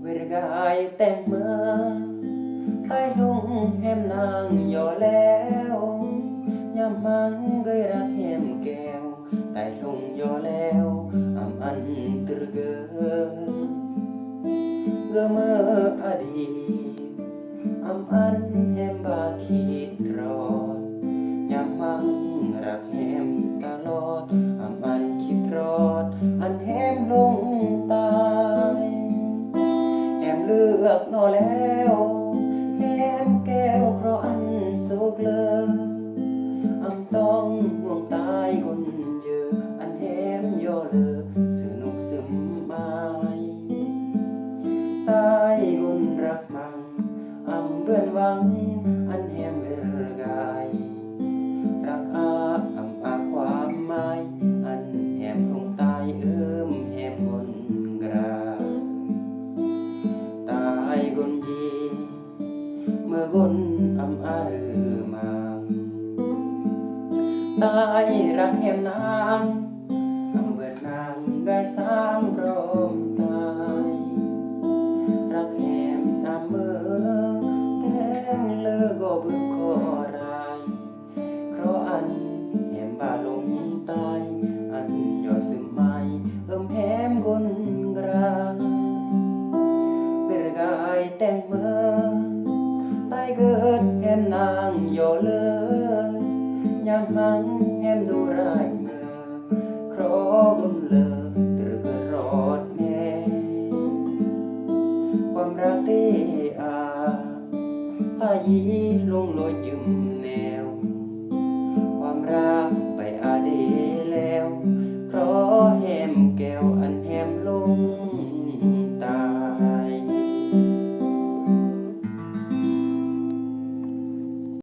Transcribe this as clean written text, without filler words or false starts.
เวรกายแต่งมาใต้ลุงแหมนางย่อแล้วยามมันเกยรักแหมแก้วใต้ลุงย่อแล้วอำอันตรึเกเกอเมื่ออดีตอำอันแหมบาคิดรอดยามมันรักแหมตลอดอำอันคิดรอดอันแหมลงตายแหมเลือกนอแล้วแหมแก้วเพราะอันสุกเลออำต้องห่วงตายคนเยอะอันแหมย่อเลอสนุกซึมมายตายคนรักมังอำเบื่อนหวังอันแหมเวรกายรักอาอำอาความหมายอันแหมลงตายแหมคนกราตายคนยีเมื่อคนอำอารือมังตายรักแหมนางอำเบื่อนนางได้สา